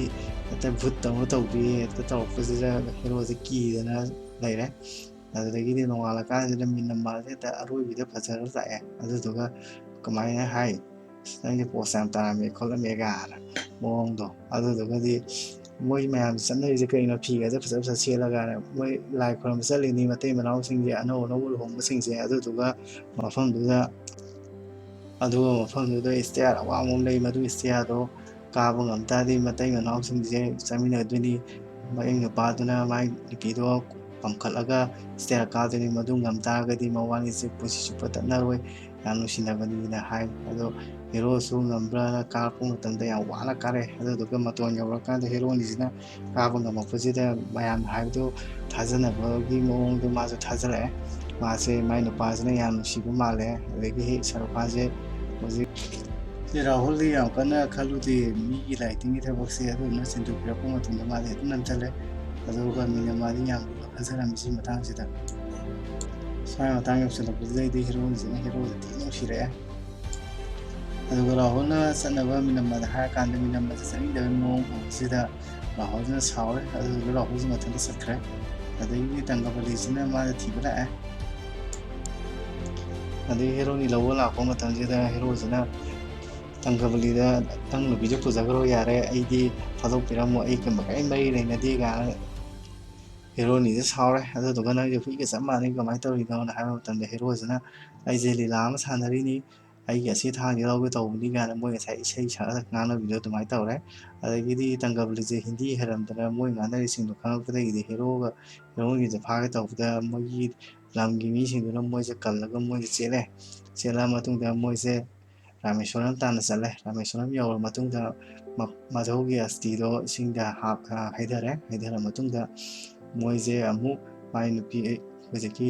ꯍꯦꯛꯇ ꯚꯨꯠꯇꯧꯅ ꯇꯧꯕꯤ ꯍꯦꯛꯇ ꯇꯧꯔꯛꯄꯁꯤꯗ ꯍꯦꯔꯣꯁꯦ ꯀꯤꯗꯅ ꯂꯩꯔꯦ ꯑꯗꯨꯗꯒꯤꯗꯤ ꯅꯣꯡꯉꯥꯜꯂꯀꯥꯟꯁꯤꯗ ꯃꯤꯅꯝꯃꯥꯔꯁꯦ ꯍꯦꯛꯇ ꯑꯔꯣꯏꯕꯤꯗ ꯐꯖꯔ ꯂꯥꯛꯑꯦ ꯑꯗꯨꯗꯨꯒ ꯀꯃꯥꯏꯅ ꯍꯥꯏ ꯅꯪꯁꯦ ꯄꯣꯁ ꯌꯥꯝ ꯇꯥꯔꯝꯃꯦ ꯈꯣꯠꯂꯝꯃꯦ ꯀꯥꯏꯅ ꯃꯑꯣꯡꯗꯣ ꯑꯗꯨꯗꯨꯒꯗꯤ ꯃꯣꯏ ꯃꯌꯥꯝ ꯆꯠꯅꯔꯤꯁꯦ ꯀꯩꯅꯣ ꯐꯤꯒꯁꯦ ꯐꯖ ꯐꯖ ꯁꯦꯠꯂꯒꯅ ꯃꯣꯏ ꯂꯥꯏ ꯈꯣꯏꯔꯝꯕ ꯆꯠꯂꯤꯅꯤ ꯃꯇꯩ ꯃꯅꯥꯎꯁꯤꯡꯁꯦ ꯑꯅꯧ ꯑꯅꯧꯕ ꯂꯨꯍꯣꯡꯕꯁꯤꯡꯁꯦ ꯑꯗꯨꯗꯨꯒ ꯃꯐꯝꯗꯨꯗ ꯏꯁꯇꯤꯌꯥꯔ ꯑꯋꯥꯡꯕ ꯑꯃ ꯂꯩ ꯃꯗꯨ ꯏꯁꯇꯤꯌꯥꯔꯗꯣ ꯀꯥꯕ ꯉꯝ ꯇꯥꯔꯗꯤ ꯃꯇꯩ ꯃꯅꯥꯎꯁꯤꯡꯁꯦ ꯆꯪꯃꯤꯟꯅꯗꯣꯏꯅꯤ ꯃꯌꯨꯝ ꯅꯨꯄꯥꯗꯨꯅ ꯃꯥꯏ ꯅꯨꯄꯤꯗꯣ ꯄꯝꯈꯠꯂꯒ ꯏꯁꯇꯤꯌꯥꯔ ꯀꯥꯗꯣꯏꯅꯤ ꯃꯗꯨ ꯉꯝ ꯇꯥꯔꯒꯗꯤ ꯃꯕꯥꯅꯤꯁꯦ ꯄꯨꯟꯁꯤ ꯆꯨꯞꯄ ꯇꯠꯅꯔꯣꯏ ꯌꯥꯝ ꯅꯨꯡꯁꯤꯅꯕꯅꯤꯅ ꯍꯥꯏ ꯑꯗꯣ ꯍꯦꯔꯣꯁꯨ ꯉꯝꯕ꯭ꯔꯥꯅ ꯀꯥꯔꯛꯄ ꯃꯇꯝꯗ ꯌꯥꯝ ꯋꯥꯅ ꯀꯥꯔꯛꯑꯦ ꯑꯗꯨꯗꯨꯒ ꯃꯇꯣꯟ ꯌꯧꯔꯀꯥꯟꯗ ꯍꯦꯔꯣꯅꯤꯁꯤꯅ ꯀꯥꯕ ꯉꯝꯃꯛꯄꯁꯤꯗ ꯃꯌꯥꯝꯅ ꯍꯥꯏꯕꯗꯨ ꯊꯥꯖꯅꯕꯒꯤ ꯃꯑꯣꯡꯗꯣ ꯃꯥꯁꯨ ꯊꯥꯖꯔꯛꯑꯦ ꯃꯥꯁꯦ ꯃꯥꯏ ꯅꯨꯄꯥꯁꯤꯅ ꯌꯥꯝ ꯅꯨꯡꯁꯤꯕ ꯃꯥꯜꯂꯦ ꯑꯗꯒꯤ ꯁꯔꯨꯈꯥꯟꯁꯦ ꯍꯧꯖꯤꯛ ꯔꯥꯍꯨꯜꯗꯤ ꯌꯥꯝ ꯀꯟꯅ ꯈꯜꯂꯨꯗꯦ ꯃꯤꯒꯤ ꯂꯥꯏꯇꯤꯡꯒꯤ ꯊꯕꯛꯁꯦ ꯑꯗꯨꯗꯨꯅ ꯆꯤꯟꯗꯨ ꯃꯇꯝꯗ ꯃꯥꯗꯤ ꯍꯦꯛꯇ ꯅꯝꯁꯤꯜꯂꯦ ꯑꯗꯨꯒ ꯃꯤꯅꯝꯃꯥꯔꯗꯤ ꯌꯥꯝ ꯂꯨꯅ ꯈꯟꯖꯔꯝꯃꯤ ꯁꯤ ꯃꯇꯥꯡꯁꯤꯗ ꯁ꯭ꯋꯥꯏ ꯃꯇꯥꯡ ꯌꯧꯁꯤꯜꯂꯛꯄꯁꯤꯗꯩꯗꯤ ꯍꯦꯔꯣꯁꯤꯅ ꯍꯦꯔꯣꯁꯦ ꯊꯤ ꯅꯨꯡꯁꯤꯔꯛꯑꯦ ꯑꯗꯨꯒ ꯔꯥꯍꯨꯜꯅ ꯆꯠꯅꯕ ꯃꯤꯅꯝꯃꯥꯔꯗ ꯍꯥꯏꯔꯀꯥꯟꯗ ꯃꯤꯅꯝꯃꯥꯔꯁꯦ ꯆꯠꯅꯤꯡꯗꯕꯒꯤ ꯃꯑꯣꯡ ꯎꯕꯁꯤꯗ ꯔꯥꯍꯨꯜꯁꯤꯅ ꯁꯥꯎꯔꯦ ꯑꯗꯨꯗꯨꯒ ꯔꯥꯍꯨꯜꯁꯤ ꯃꯊꯟꯇ ꯆꯠꯈ꯭ꯔꯦ ꯑꯗꯒꯤꯗꯤ ꯇꯪꯒꯕꯂꯤꯁꯤꯅ ꯃꯥꯁꯦ ꯊꯤꯕ ꯂꯥꯛꯑꯦ ꯑꯗꯒꯤ ꯍꯦꯔꯣꯅꯤ ꯂꯧꯕ ꯂꯥꯛꯄ ꯃꯇꯝꯁꯤꯗ ꯍꯦꯔꯣꯁꯤꯅ ꯇꯪꯒꯕꯂꯤꯗ ꯅꯪ ꯅꯨꯄꯤꯗꯣ ꯄꯨꯖꯈ꯭ꯔꯣ ꯌꯥꯔꯦ ꯑꯩꯗꯤ ꯊꯥꯗꯣꯛꯄꯤꯔꯝꯃꯣ ꯑꯩꯒ ꯀꯔꯤꯝ ꯃꯔꯤ ꯂꯩꯅꯗꯦ ꯀꯥꯏꯅ ꯍꯦꯔꯣꯅꯤꯁꯦ ꯁꯥꯎꯔꯦ ꯑꯗꯨꯗꯨꯒ ꯅꯪꯁꯦ ꯍꯨꯏꯒ ꯆꯞ ꯃꯥꯟꯅꯩ ꯀꯃꯥꯏꯅ ꯇꯧꯔꯤꯅꯣꯅ ꯍꯥꯏꯕ ꯃꯇꯝꯗ ꯍꯦꯔꯣꯁꯤꯅ ꯑꯩꯁꯦ ꯂꯤꯂꯥ ꯑꯃ ꯁꯥꯟꯅꯔꯤꯅꯤ ꯑꯩꯒꯤ ꯑꯁꯤ ꯊꯥꯡꯁꯦ ꯂꯧꯒꯦ ꯇꯧꯕꯅꯤ ꯀꯥꯏꯅ ꯃꯣꯏ ꯉꯁꯥꯏ ꯏꯁꯩ ꯁꯛꯑ ꯉꯥꯡꯅꯕꯤꯗꯣ ꯑꯗꯨꯃꯥꯏꯅ ꯇꯧꯔꯦ ꯑꯗꯒꯤꯗꯤ ꯇꯪꯒꯕꯂꯤꯁꯦ ꯍꯤꯟꯗꯤ ꯍꯩꯔꯝꯗꯅ ꯃꯣꯏ ꯉꯥꯡꯅꯔꯤꯁꯤꯡꯗꯣ ꯈꯪꯉꯛꯄꯗꯒꯤꯗꯤ ꯍꯦꯔꯣꯒ ꯍꯦꯔꯣꯏꯟꯒꯤꯁꯦ ꯐꯥꯒꯦ ꯇꯧꯕꯗ ꯃꯣꯏꯒꯤ ꯂꯝꯒꯤ ꯃꯤꯁꯤꯡꯗꯨꯅ ꯃꯣꯏꯁꯦ ꯀꯜꯂꯒ ꯃꯣꯏꯁꯦ ꯆꯦꯜꯂꯦ ꯆꯦꯜꯂ ꯃꯇꯨꯡꯗ ꯃꯣꯏꯁꯦ ꯔꯥꯃꯦꯁꯣꯔꯝ ꯇꯥꯟꯅ ꯆꯠꯂꯦ ꯔꯥꯃꯦꯁꯣꯔꯝ ꯌꯧꯔ ꯃꯇꯨꯡꯗ ꯃꯙꯧꯒꯤ ꯑꯁꯇꯤꯗꯣ ꯏꯁꯤꯡꯗ ꯍꯩꯊꯔ ꯃꯇꯨꯡꯗ ꯃꯣꯏꯁꯦ ꯑꯃꯨꯛ ꯃꯥꯏ ꯅꯨꯄꯤ ꯍꯧꯖꯤꯛꯀꯤ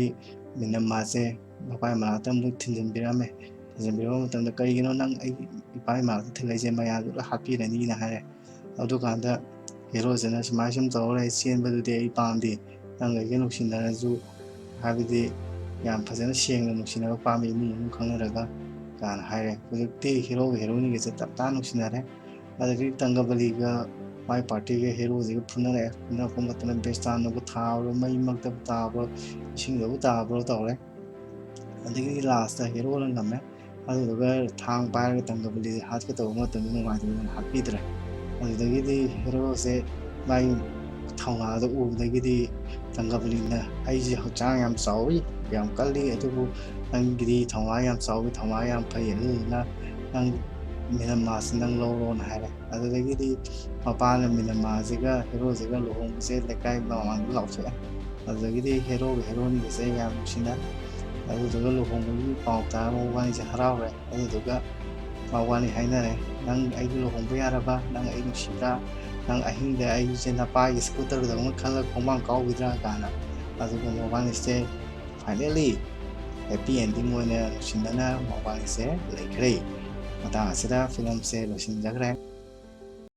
ꯃꯤꯅꯝꯃꯥꯁꯦ ꯃꯄꯥꯏ ꯃꯅꯥꯛꯇ ꯑꯃꯨꯛ ꯊꯤꯟꯖꯤꯟꯕꯤꯔꯝꯃꯦ ꯊꯤꯟꯖꯤꯟꯕꯤꯔꯕ ꯃꯇꯝꯗ ꯀꯩꯒꯤꯅꯣ ꯅꯪ ꯑꯩꯒꯤ ꯏꯄꯥꯒꯤ ꯃꯅꯥꯛꯇ ꯊꯤꯜꯂꯛꯏꯁꯦ ꯃꯌꯥꯝꯗꯨ ꯂꯣꯏ ꯍꯥꯠꯄꯤꯔꯅꯤꯅ ꯍꯥꯏꯔꯦ ꯑꯗꯨꯀꯥꯟꯗ ꯍꯦꯔꯣꯁꯤꯅ ꯁꯨꯃꯥꯏ ꯁꯨꯝ ꯇꯧꯔ ꯂꯩ ꯆꯦꯟꯕꯗꯨꯗꯤ ꯑꯩ ꯄꯥꯝꯗꯦ ꯅꯪꯒ ꯑꯩꯒ ꯅꯨꯡꯁꯤꯅꯔꯁꯨ ꯍꯥꯏꯕꯗꯤ ꯌꯥꯝ ꯐꯖꯅ ꯁꯦꯡꯅ ꯅꯨꯡꯁꯤꯅꯕ ꯄꯥꯝꯃꯤ ꯏꯃꯨꯡ ꯃꯅꯨꯡ ꯈꯪꯅꯔꯒ ꯀꯥꯏꯅ ꯍꯥꯏꯔꯦ ꯍꯧꯖꯤꯛꯇꯤ ꯍꯦꯔꯣꯒ ꯍꯦꯔꯣꯏꯅꯤꯒꯁꯦ ꯇꯞ ꯇꯥꯅ ꯅꯨꯡꯁꯤꯅꯔꯦ ꯑꯗꯒꯤ ꯇꯪꯒꯕꯂꯤꯒ ꯃꯥꯏ ꯄꯥꯔꯇꯤꯒ ꯍꯦꯔꯣꯁꯤꯒ ꯐꯨꯅꯔꯛꯑꯦ ꯐꯨꯅꯔꯛꯄ ꯃꯇꯝꯗ ꯕꯦꯁꯇꯥꯟꯅꯕꯨ ꯊꯥꯕ꯭ꯔꯥ ꯃꯩ ꯃꯔꯛꯇꯕꯨ ꯇꯥꯕ꯭ꯔꯥ ꯏꯁꯤꯡꯗꯕꯨ ꯇꯥꯕ꯭ꯔꯥ ꯇꯧꯔꯦ ꯑꯗꯒꯤꯗꯤ ꯂꯥꯁꯇ ꯍꯦꯔꯣꯅ ꯉꯝꯃꯦ ꯑꯗꯨꯗꯨꯒ ꯊꯥꯡ ꯄꯥꯏꯔꯒ ꯇꯪꯒꯕꯂꯤꯁꯦ ꯍꯥꯠꯀꯦ ꯇꯧꯕ ꯃꯇꯝꯗ ꯅꯨꯡꯉꯥꯏꯇꯗꯅ ꯍꯥꯠꯄꯤꯗ꯭ꯔꯦ ꯑꯗꯨꯗꯒꯤꯗꯤ ꯍꯦꯔꯣꯁꯦ ꯃꯥꯏ ꯊꯧꯅꯥꯗꯣ ꯎꯕꯗꯒꯤꯗꯤ ꯇꯪꯒꯕꯂꯤꯅ ꯑꯩꯁꯦ ꯍꯛꯆꯥꯡ ꯌꯥꯝ ꯆꯥꯎꯋꯤ ꯌꯥꯝ ꯀꯜꯂꯤ ꯑꯗꯨꯕꯨ ꯅꯪꯒꯤꯗꯤ ꯊꯧꯅꯥ ꯌꯥꯝ ꯆꯥꯎꯋꯤ ꯊꯧꯅꯥ ꯌꯥꯝ ꯐꯩ ꯑꯗꯨꯗꯨꯅ ꯅꯪ ꯃꯤꯅꯝꯃꯥꯁꯤ ꯅꯪ ꯂꯧꯔꯣꯅ ꯍꯥꯏꯔꯦ ꯑꯗꯨꯗꯒꯤꯗꯤ ꯃꯄꯥꯅ ꯃꯤꯅꯝꯃꯥꯁꯤꯒ ꯍꯦꯔꯣꯁꯤꯒ ꯂꯨꯍꯣꯡꯕꯁꯦ ꯂꯩꯀꯥꯏ ꯃꯃꯥꯡꯗ ꯂꯥꯎꯊꯣꯛꯑꯦ ꯑꯗꯨꯗꯒꯤꯗꯤ ꯍꯦꯔꯣꯒ ꯍꯦꯔꯣꯏꯅꯤꯒꯁꯦ ꯌꯥꯝ ꯅꯨꯡꯁꯤꯅꯔꯦ ꯑꯗꯨꯗꯨꯒ ꯂꯨꯍꯣꯡꯕꯒꯤ ꯄꯥꯎ ꯇꯥꯔ ꯃꯕꯥꯅꯤꯁꯦ ꯍꯔꯥꯎꯔꯦ ꯑꯗꯨꯗꯨꯒ ꯃꯕꯥꯅꯤ ꯍꯥꯏꯅꯔꯦ ꯅꯪ ꯑꯩꯒ ꯂꯨꯍꯣꯡꯕ ꯌꯥꯔꯕ ꯅꯪ ꯑꯩ ꯅꯨꯡꯁꯤꯕ꯭ꯔꯥ ꯅꯪ ꯑꯍꯤꯡꯗ ꯑꯩꯁꯦ ꯅꯄꯥꯒꯤ ꯁ꯭ꯀꯨꯇꯔꯗꯧꯅ ꯈꯜꯂꯒ ꯈꯣꯡꯄꯥꯡ ꯀꯥꯎꯈꯤꯗ꯭ꯔꯥ ꯀꯥꯏꯅ ꯑꯗꯨꯒ ꯃꯕꯥꯅꯤꯁꯦ ꯐꯥꯏꯅꯦꯜꯂꯤ ꯍꯦꯞꯄꯤ ꯑꯦꯟꯗꯤꯡ ꯑꯣꯏꯅ ꯅꯨꯡꯁꯤꯅꯅ ꯃꯕꯥꯅꯤꯁꯦ ꯂꯩꯈ꯭ꯔꯦ ꯃꯇꯥꯡ ꯑꯁꯤꯗ ꯐꯤꯂꯝꯁꯦ ꯂꯣꯏꯁꯤꯟꯖꯈ꯭ꯔꯦ